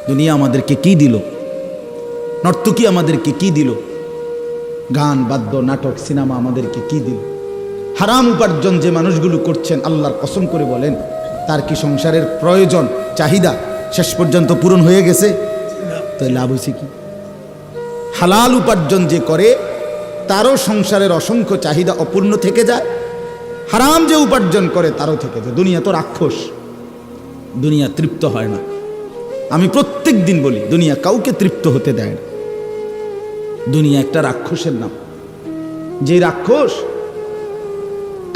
দুনিয়া আমাদেরকে কি দিল? নর্তকী আমাদেরকে কি দিল? গান, বাদ্য, নাটক, সিনেমা আমাদেরকে কি দিল? হারাম উপার্জন যে মানুষগুলো করছেন, আল্লাহর কসম করে বলেন, তার কি সংসারের প্রয়োজন, চাহিদা শেষ পর্যন্ত পূরণ হয়ে গেছে? তো লাভ হয়েছে কি? হালাল উপার্জন যে করে, তারও সংসারের অসংখ্য চাহিদা অপূর্ণ থেকে যায়, হারাম যে উপার্জন করে তারও থেকে যায়। দুনিয়া তো রাক্ষস, দুনিয়া তৃপ্ত হয় না। আমি প্রত্যেক দিন বলি, দুনিয়া কাউকে তৃপ্ত হতে দেয় না। দুনিয়া একটা রাক্ষসের নাম, যে রাক্ষস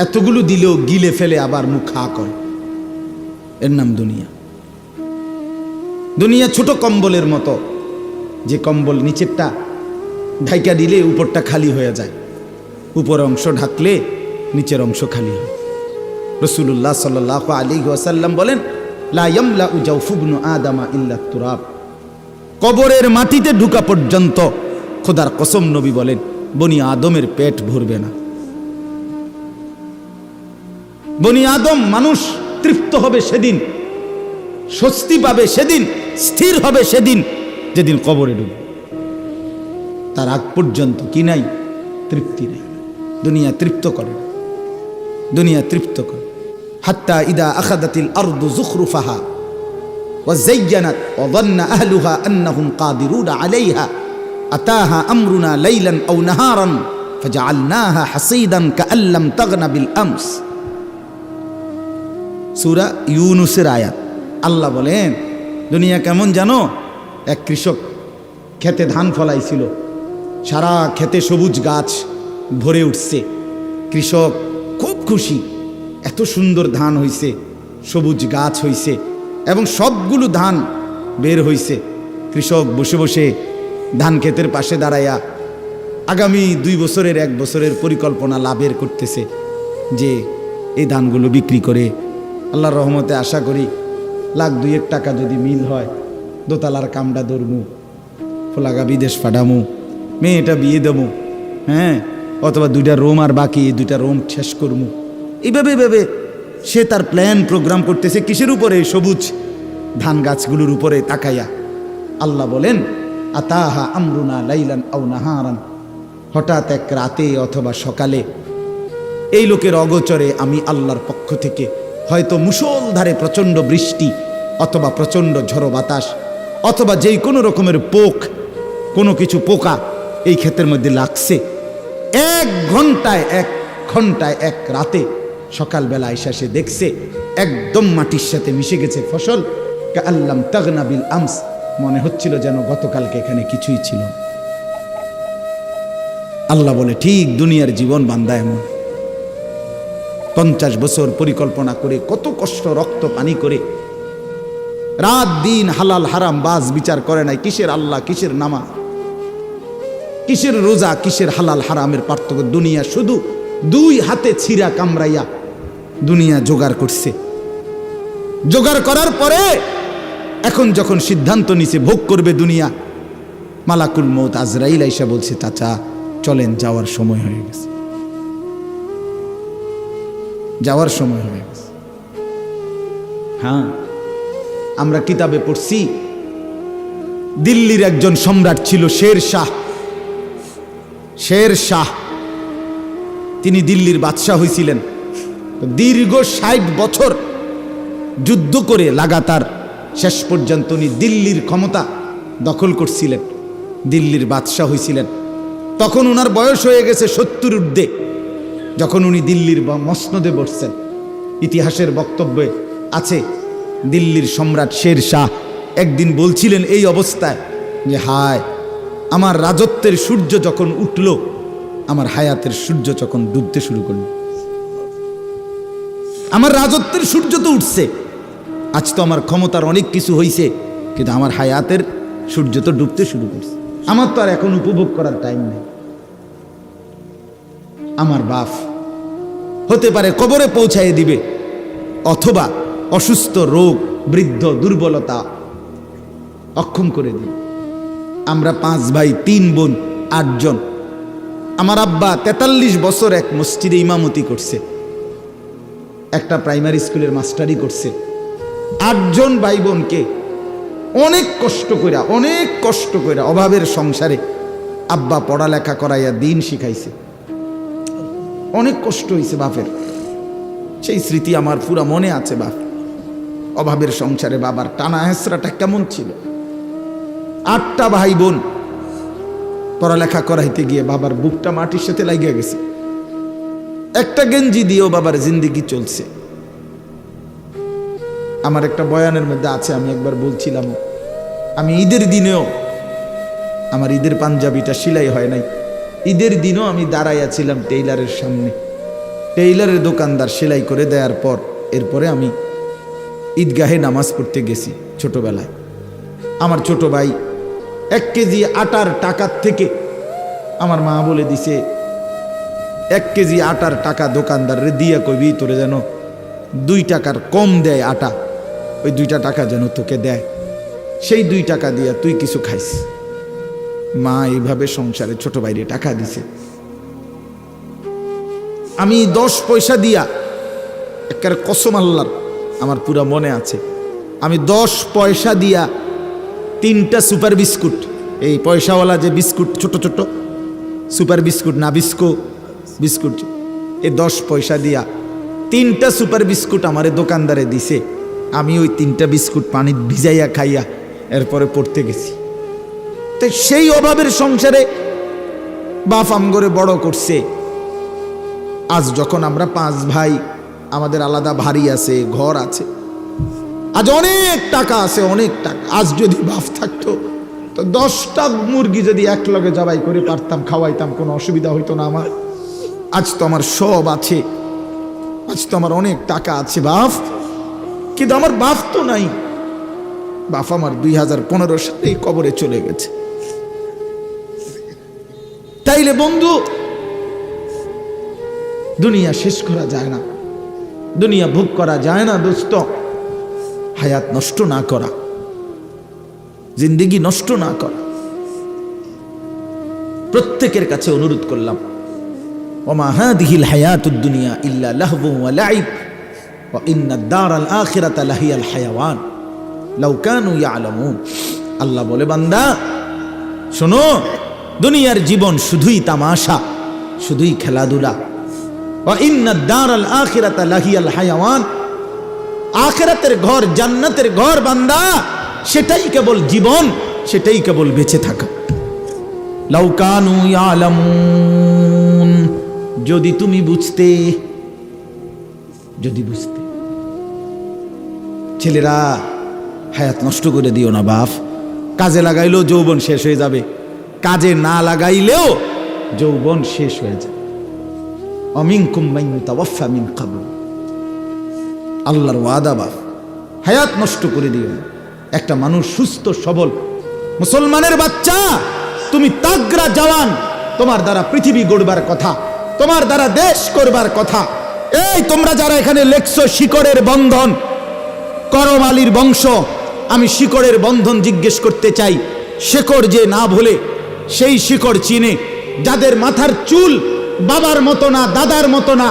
এতগুলো দিলেও গিলে ফেলে আবার মুখ খা করে, এর নাম দুনিয়া। দুনিয়া ছোট কম্বলের মতো, যে কম্বল নিচেরটা ঢাইকা দিলে উপরটা খালি হয়ে যায়, উপর অংশ ঢাকলে নিচের অংশ খালি হয়। রাসূলুল্লাহ সাল্লাল্লাহু আলাইহি ওয়াসাল্লাম বলেন, লা ইয়ামলাউ জাওফু ইবনু আদামা ইল্লা তুরাব। কবরের মাটিতে ঢুকা পর্যন্ত খোদার কসম নবী বলেন, বনি আদমের পেট ভরবে না। বনি আদম মানুষ তৃপ্ত হবে সেদিন, স্বস্তি পাবে সেদিন, স্থির হবে সেদিন যেদিন কবরে ঢুকবে। তার আগ পর্যন্ত কি নাই? তৃপ্তি নেই। দুনিয়া তৃপ্ত করে, দুনিয়া তৃপ্ত করে। হাত্তা ইদা আখাদাতিল আরদু যুখরুফাহা ওয়া যায়্যানাত ওয়া যান্না আহলুহা আন্নাহুম কাদিরুনা আলাইহা আতাহা আমরুনা লাইলান আও নাহারান ফাজআলনাহা হাসীদান কাআল্লাম তাগনা বিল আমস। সূরা ইউনূসের আয়াত। আল্লাহ বলেন, দুনিয়া কেমন জানো? এক কৃষক খেতে ধান ফলাইছিল, সারা খেতে সবুজ গাছ ভরে উঠছে। কৃষক খুব খুশি, এত সুন্দর ধান হইছে, সবুজ গাছ হইছে এবং সবগুলো ধান বের হইছে। কৃষক বসে বসে ধান ক্ষেতের পাশে দাঁড়াইয়া আগামী 2 বছরের 1 বছরের পরিকল্পনা লাভের করতেছে, যে এই ধানগুলো বিক্রি করে আল্লাহর রহমতে আশা করি লাখ 2 টাকা যদি মিল হয়, দোতলার কামড়া ধরমু, ফোলাগা বিদেশ পাঠামু, মেয়েটা বিয়ে দেবো, হ্যাঁ, অথবা 2টা রোম আর বাকি, 2টা রোম শেষ করমু। এইভাবে ভেবে সে তার প্ল্যান প্রোগ্রাম করতেছে। কিসের উপরে? সবুজ ধান গাছগুলোর উপরে তাকাইয়া। আল্লাহ বলেন, আতাহা আমরুনা লাইলান আও নাহারান। হঠাৎ এক রাতে অথবা সকালে এই লোকের অগোচরে আমি আল্লাহর পক্ষ থেকে হয়তো মুষলধারে প্রচণ্ড বৃষ্টি অথবা প্রচণ্ড ঝড়ো বাতাস অথবা যেই কোনো রকমের কোনো কিছু পোকা এই ক্ষেতের মধ্যে লাগছে। 1 ঘন্টায় 1 রাতে সকালবেলা আইসা সে দেখছে একদম মাটির সাথে মিশে গেছে ফসল। কাআল্লাম তাগনা বিল আমস, মনে হচ্ছিল যেন গতকালকে এখানে কিছুই ছিল। আল্লাহ বলে, ঠিক দুনিয়ার জীবন বান্দা এমন। 50 বছর পরিকল্পনা করে, কত কষ্ট, রক্ত পানি করে, রাত দিন হালাল হারাম বাজ বিচার করে নাই। কিসের আল্লাহ, কিসের নামাজ, কিসের রোজা, কিসের হালাল হারামের পার্থক্য? দুনিয়া শুধু 2 হাতে ছিঁড়া কামড়াইয়া দুনিয়া জোগাড় করছে। জোগাড় করার পরে এখন যখন সিদ্ধান্ত নিছে ভোগ করবে দুনিয়া, মালাকুল মউত আজরাইল আইসা বলছে, চাচা চলেন, যাওয়ার সময় হয়ে গেছে, যাওয়ার সময় হয়ে গেছে। হ্যাঁ, আমরা কিতাবে পড়ছি, দিল্লির একজন সম্রাট ছিল শের শাহ। তিনি দিল্লির বাদশাহ হয়েছিলেন। দীর্ঘ 60 বছর যুদ্ধ করে লাগাতার শেষ পর্যন্ত উনি দিল্লির ক্ষমতা দখল করছিলেন, দিল্লির বাদশাহ হয়েছিলেন। তখন ওনার বয়স হয়ে গেছে 70 ঊর্ধ্বে, যখন উনি দিল্লির মসনদে বসছেন। ইতিহাসের বক্তব্যে আছে, দিল্লির সম্রাট শের শাহ একদিন বলছিলেন এই অবস্থায় যে, হায়, আমার রাজত্বের সূর্য যখন উঠল, আমার হায়াতের সূর্য যখন ডুবতে শুরু করল। আমার রাজত্বের সূর্য তো উঠছে, আজ তো আমার ক্ষমতার অনেক কিছু হয়েছে, কিন্তু আমার হায়াতের সূর্য তো ডুবতে শুরু করছে। আমার তো আর এখন উপভোগ করার টাইম নেই। আমার বাপ হতে পারে কবরে পৌঁছায় দিবে, অথবা অসুস্থ, রোগ, বৃদ্ধ, দুর্বলতা অক্ষম করে দিবে। আমরা 5 ভাই 3 বোন 8 জন। আমার আব্বা 43 বছর এক মসজিদে ইমামতি করছে, একটা প্রাইমারি স্কুলের মাস্টারি করছে। 8 জন ভাই বোনকে অনেক কষ্ট কইরা অভাবের সংসারে আব্বা পড়ালেখা করাইয়া দিন শিখাইছে। অনেক কষ্ট হয়েছে বাপের, সেই স্মৃতি আমার পুরা মনে আছে। বাপ অভাবের সংসারে বাবার টানা হেসরাটা কেমন ছিল। 8টা ভাই বোন, পড়ালেখা করাইতে গিয়ে বাবার বুকটা মাটির সাথে লাগিয়ে গেছে। একটা গেঞ্জি দিয়েও বাবার জিন্দেগি চলছে। আমার একটা বয়ানের মধ্যে আছে, আমি একবার বলছিলাম, আমি ঈদের দিনেও আমার ঈদের পাঞ্জাবিটা সেলাই হয় নাই, ঈদের দিনও আমি দাঁড়াইয়াছিলাম টেইলারের সামনে। টেইলারের দোকানদার সেলাই করে দেওয়ার পর এরপরে আমি ঈদগাহে নামাজ পড়তে গেছি। ছোটবেলায় আমার ছোট ভাই 1 কেজি আটার টাকার থেকে আমার মা বলে দিছে 1 কেজি আটার টাকা দোকানদারে দিয়ে কইবি তোরে যেন 2 টাকার কম দেয় আটা, ওই 2টা টাকা যেন তোকে দেয়, সেই 2 টাকা দিয়া তুই কিছু খাইস। মা এইভাবে সংসারে ছোট ভাইরে টাকা দিছে। আমি 10 পয়সা দিয়া, একের কসম আল্লাহর আমার পুরা মনে আছে, আমি 10 পয়সা দিয়া 3টা সুপার বিস্কুট, এই পয়সাওয়ালা যে বিস্কুট ছোট ছোট সুপার বিস্কুট না বিস্কো বিস্কুট, এই 10 পয়সা দিয়া 3টা সুপার বিস্কুট আমারে দোকানদারে দিছে। আমি ওই 3টা বিস্কুট পানি ভিজাইয়া খাইয়া এরপরে পড়তে গেছি। তো সেই অভাবের সংসারে বাপ আমগরে বড় করছে। আজ যখন আমরা 5 ভাই, আমাদের আলাদা বাড়ি আছে, ঘর আছে, আজ অনেক টাকা আছে, অনেক টাকা। আজ যদি বাপ থাকতো তো 10টা মুরগি যদি একলগে জবাই করে পারতাম, খাওয়াইতাম, কোনো অসুবিধা হইতো না আমার। আজ তো আমার সব আছে, আজ তো আমার অনেক টাকা আছে বাপ, কিন্তু আমার বাপ তো নাই। বাপ আমার 2015 সালেই কবরে চলে গেছে। তাইলে বন্ধু, দুনিয়া শেষ করা যায় না, দুনিয়া ভোগ করা যায় না দোস্ত। হায়াত নষ্ট না করা, জিন্দেগি নষ্ট না করা। প্রত্যেকের কাছে অনুরোধ করলাম, ওমা হাদিহিল হায়াতুদ দুনিয়া ইল্লা লাহবু ওয়া লাইব ওয়া ইন্নাদ দারাল আখিরাতা লাহিয়াল হায়াওয়ান লাউ কানু ইয়ালামুন। আল্লাহ বলে, বান্দা শোনো, দুনিয়ার জীবন শুধুই তামাশা, শুধুই খেলাধুলা। ওয়া ইন্নাদ দারাল আখিরাতা লাহিয়াল হায়াওয়ান, আখিরাতের ঘর, জান্নাতের ঘর বান্দা, সেটাই কেবল জীবন, সেটাই কেবল বেঁচে থাকা। লাউ কানু ইয়ালামুন, যদি তুমি বুঝতে, যদি বুঝতে। ছেলেরা, হায়াত নষ্ট করে দিও না বাপ। কাজে লাগাইলেও যৌবন শেষ হয়ে যাবে, কাজে না লাগাইলেও যৌবন শেষ হয়ে যাবে। অমিনকুম মান ইউতাওয়াফা মিন ক্বাবল, আল্লাহর ওয়াদা বাপ, হায়াত নষ্ট করে দিও না। একটা মানুষ সুস্থ সবল মুসলমানের বাচ্চা, তুমি তাগড়া জওয়ান, তোমার দ্বারা পৃথিবী গড়বার কথা, তোমার দ্বারা দেশ করবার কথা। এই তোমরা যারা এখানে লেখছো শিকড়ের বন্ধন, করম আলীর বংশ, আমি শিকড়ের বন্ধন জিজ্ঞেস করতে চাই। শিকড় যে না ভুলে, সেই শিকড় চিনে, যাদের মাথার চুল বাবার মতো না, দাদার মতো না,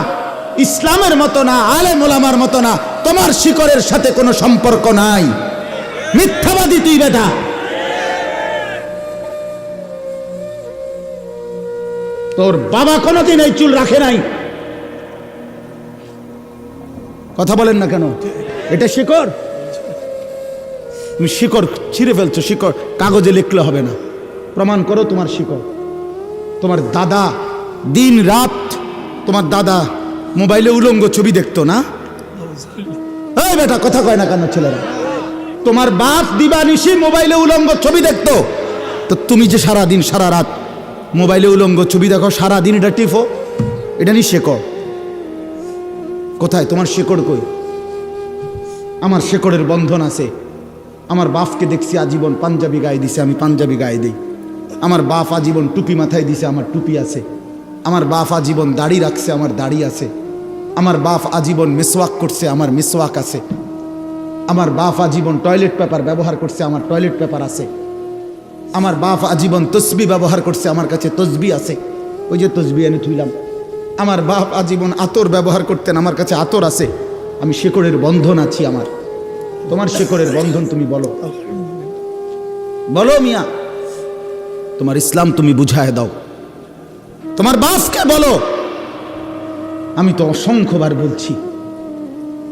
ইসলামের মতো না, আলেম ওলামার মতো না, তোমার শিকড়ের সাথে কোনো সম্পর্ক নাই। মিথ্যাবাদী তুই বেটা। তোর বাবা কোনোদিন এই চুল রাখে নাই। কথা বলেন না কেন? এটা শিকড়, তুমি শিকড় ছিঁড়ে ফেলছো। শিকড় কাগজে লিখলে হবে না, প্রমাণ করো তোমার শিকড়। তোমার দাদা দিন রাত, তোমার দাদা মোবাইলে উলঙ্গ ছবি দেখতো না? এই বেটা কথা কয় না কেন ছেলেরা? তোমার বাপ দিবানিশি মোবাইলে উলঙ্গ ছবি দেখতো, তো তুমি যে সারা দিন সারা রাত মোবাইলে উলঙ্গ ছবি দেখো, সারা দিন এটা টিফো, এটা নি শেকড়। কোথায় তোমার শেকড়? কই? আমার শেকড়ের বন্ধন আছে। আমার বাপকে দেখছি আজীবন পাঞ্জাবি গায়ে দিছে, আমি পাঞ্জাবি গায়ে দিই। আমার বাপ আজীবন টুপি মাথায় দিছে, আমার টুপি আছে। আমার বাপ আজীবন দাড়ি রাখছে, আমার দাড়ি আছে। আমার বাপ আজীবন মিসওয়াক করছে, আমার মিসওয়াক আছে। আমার বাপ আজীবন টয়লেট পেপার ব্যবহার করছে, আমার টয়লেট পেপার আছে। আমার বাপ আজীবন তসবি ব্যবহার করছে, আমার কাছে তসবি আছে, ওই যে তসবি এনে থুইলাম। আমার বাপ আজীবন আতর ব্যবহার করতেন, আমার কাছে আতর আছে। আমি শেকড়ের বন্ধন আছি আমার। তোমার শেকড়ের বন্ধন তুমি বলো, বলো মিয়া, তোমার ইসলাম তুমি বুঝায় দাও, তোমার বাপকে বলো। আমি তো অসংখ্যবার বলছি,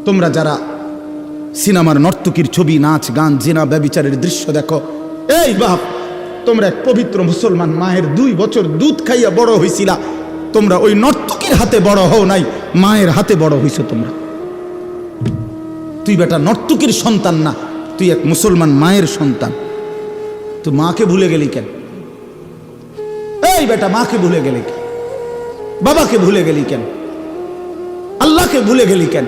তোমরা যারা সিনেমার নর্তকীর ছবি, নাচ গান, জিনা ব্যভিচারের দৃশ্য দেখো, এই বাপ তোমরা এক পবিত্র মুসলমান মায়ের 2 বছর দুধ খাইয়া বড় হইছিলা, তোমরা ওই নর্তকীর হাতে বড় হও নাই, মায়ের হাতে বড় হইছো তোমরা। তুই বেটা নর্তকীর সন্তান না, তুই এক মুসলমান মায়ের সন্তান। তুই মাকে ভুলে গেলি কেন? এই বেটা মাকে ভুলে গেলি কেন? বাবাকে ভুলে গেলি কেন? আল্লাহকে ভুলে গেলি কেন?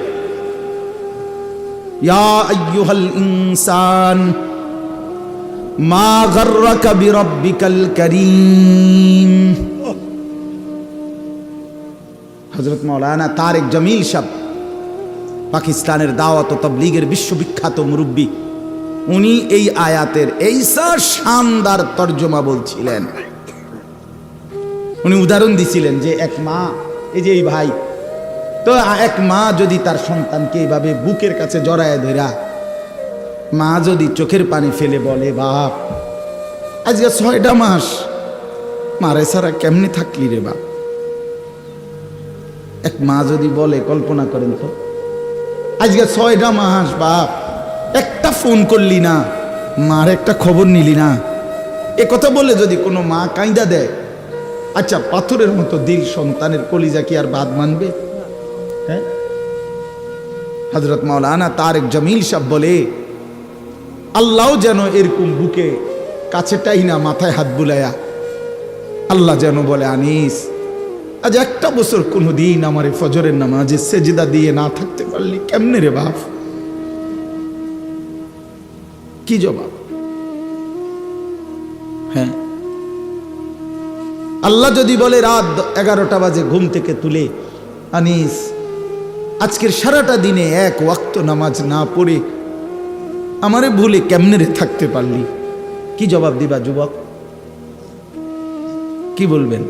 ইয়া আইয়ুহাল ইনসান মা গাররাকা বিরাব্বিকাল কারীম। হযরত মাওলানা তারেক জামিল সাহেব, পাকিস্তানের দাওয়াত ও তাবলীগের বিশ্ববিখ্যাত মুরব্বী, উনি এই আয়াতের এইসা শানদার তর্জমা বলছিলেন। উনি উদাহরণ দিছিলেন যে এক মা, এই যে এই ভাই, তো এক মা যদি তার সন্তানকে এইভাবে বুকের কাছে জড়ায় ধরা, মা যদি চোখের পানি ফেলে বলে, বাপ আজকে 6টা মাস মারে সারা কেমনে থাকলি রে বাপ। এক মা যদি বলে, কল্পনা করেন তো, আজকে 6টা মাস বাপ একটা ফোন করলি না, মার একটা খবর নিলি না, এ কথা বলে যদি কোনো মা কাঁদা দেয়, আচ্ছা পাথরের মতো দিল সন্তানের কলিজা কি আর বাদ মানবে? হ্যাঁ, হযরত মাওলানা তারেক জামিল সাহেব বলে, আল্লাহ যেন এরকম বুকে কাছেটাই না, মাথায় হাত বুলায়া আল্লাহ যেন বলে, আনিস আজ একটা বছর কোনো দিন আমার ফজরের নামাজে সেজদা দিয়ে না থাকতে পারলি কেমনে রে বাপ? কি জবাব? হ্যাঁ, আল্লাহ যদি বলে রাত 11টা বাজে ঘুম থেকে তুলে, আনিস আজকের সারাটা দিনে এক ওয়াক্ত নামাজ না পড়ে আমারে ভুলে কেমনে রে থাকতে পারলি, কি জবাব দিবা যুবক? কি বলবেন?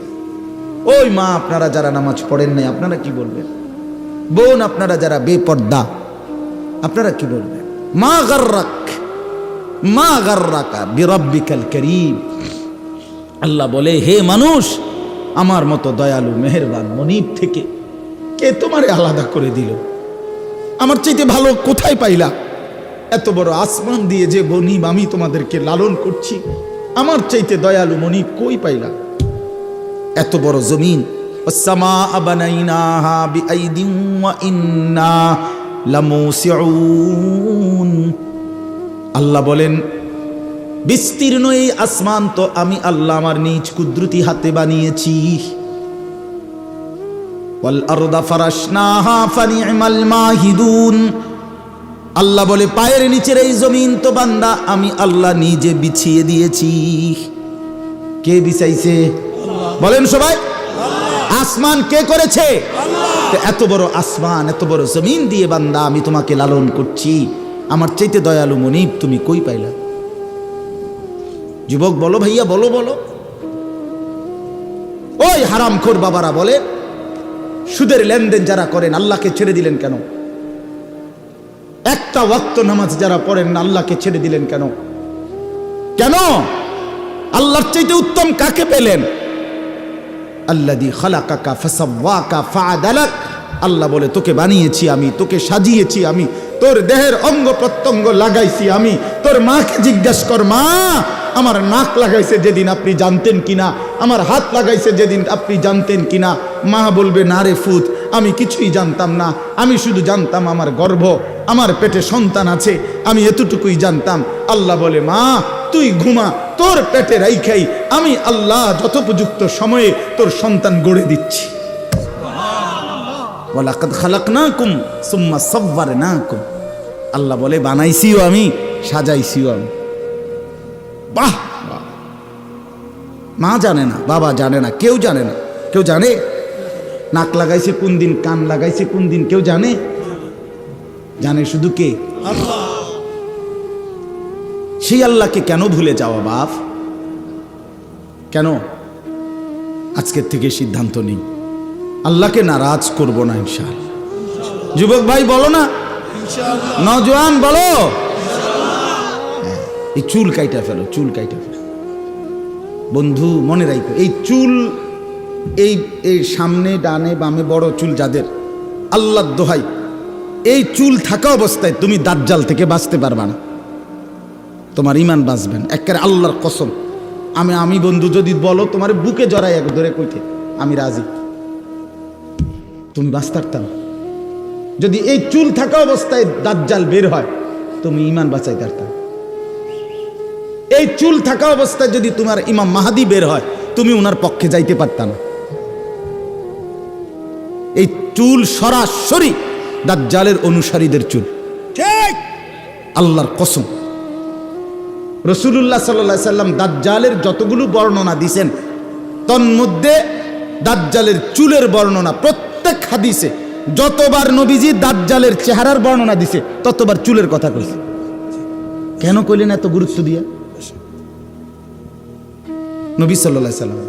ওই মা আপনারা যারা নামাজ পড়েন নাই, আপনারা কি বলবেন? বোন আপনারা যারা বেপর্দা, আপনারা কি বলবেন? মা গাররাকা বিরাব্বিকাল কারীম। আল্লাহ বলে, হে মানুষ, আমার মতো দয়ালু মেহেরবান মনিব থেকে কে তোমারে আলাদা করে দিল? আমার চাইতে ভালো কোথায় পাইলা? এত বড় আসমান দিয়ে যে মনিব আমি তোমাদেরকে লালন করছি, আমার চাইতে দয়ালু মনিব কই পাইলা? এত বড় জমিন, ওয়াস-সামাআ বানাইনাহা বিআইদিন ওয়া ইন্না লামুসিউন। আল্লাহ বলেন, বিস্তীর্ণ এই আসমান তো আমি আল্লাহ আমার নিজ কুদরতি হাতে বানিয়েছি। ওয়াল আরদা ফারাশনাহা ফানি'মাল মাহিদুন। আল্লাহ বলে, পায়ের নিচের এই জমিন তো বান্দা আমি আল্লাহ নিজে বিছিয়ে দিয়েছি। কে বিছাইছে? বলেন সবাই। আসমান কে করেছে? এত বড় আসমান, এত বড় জমিন দিয়ে বান্দা আমি তোমাকে লালন করছি, আমার চাইতে দয়ালু মনিব তুমি কই পাইলা? যুবক বলো, ভাইয়া বলো বলো। ওই হারামখোর বাবারা বলে, সুদের লেনদেন যারা করেন আল্লাহকে ছেড়ে দিলেন কেন? একটা ওয়াক্ত নামাজ যারা পড়েন না আল্লাহকে ছেড়ে দিলেন কেন? কেন? আল্লাহর চাইতে উত্তম কাকে পেলেন? আল্লাযী খালাকাকা ফাসাওয়াকা ফাআদালাক। আল্লাহ বলে, তোকে বানিয়েছি আমি, তোকে সাজিয়েছি আমি, তোর দেহের অঙ্গ প্রত্যঙ্গ লাগাইছি আমি। তোর মাকে জিজ্ঞাসা কর, মা আমার নাক লাগাইছে যেদিন আপনি জানতেন কিনা, আমার হাত লাগাইছে যেদিন আপনি জানতেন কিনা? মা বলবে, না রে ফুত, আমি কিছুই জানতাম না, আমি শুধু জানতাম আমার গর্ভ, আমার পেটে সন্তান আছে, আমি এতটুকুই জানতাম। আল্লাহ বলে, মা তুই ঘুমা, তোর পেটে রাইখাই আমি আল্লাহ যথোপযুক্ত সময়ে তোর সন্তান গড়ে দিচ্ছি। ওয়ালাকাদ খালাকনাকুম সুম্মা সাওয়ারনাকুম। আল্লাহ বলে, বানাইছিও আমি, সাজাইছিও আমি। বাহ! মা জানে না, বাবা জানে না, কেউ জানে না। কেউ জানে নাক লাগাইছে কোন দিন, কান লাগাইছে কোন দিন? কেউ জানে? জানে শুধু কে? আল্লাহ। সেই আল্লাহকে কেন ভুলে যাওয়া বাপ? কেন? আজকের থেকে সিদ্ধান্ত নিই, আল্লাহকে নারাজ করব না ইনশাআল্লাহ। যুবক ভাই বলো না, নওজোয়ান বলো, এই চুল কাইটা ফেলো, চুল কাইটা ফেলো। বন্ধু মনে রাখো, এই চুল, এই সামনে ডানে বামে বড় চুল যাদের, আল্লাহর দোহাই, এই চুল থাকা অবস্থায় তুমি দাজ্জাল থেকে বাঁচতে পারবা না, তোমার ঈমান বাঁচবেন। একেবারে আল্লাহর কসম, আমি বন্ধু যদি বলো তোমার বুকে জড়াই এক ধরে কইতে আমি রাজি, তুমি বাঁচতে পারতাম। যদি এই চুল থাকা অবস্থায় দাজ্জাল বের হয় তুমি ঈমান বাঁচাইতে পারতাম। এই চুল থাকা অবস্থায় যদি তোমার ইমাম মাহাদি বের হয় তুমি উনার পক্ষে যাইতে পারতাম। এই চুল সরাসরি দাজ্জালের অনুসারীদের চুল, ঠিক আল্লাহর কসম। রাসূলুল্লাহ সাল্লাল্লাহু আলাইহি সাল্লাম দাজ্জালের যতগুলো বর্ণনা দিয়েছেন তন্মধ্যে দাজ্জালের চুলের বর্ণনা প্রত্যেক হাদিসে যতবার নবীজি দাজ্জালের চেহারার বর্ণনা দিছে ততবার চুলের কথা কইছে। কেন কইলেন এত গুরুত্ব দিয়া? নবী সাল্লাল্লাহু আলাইহি সাল্লাম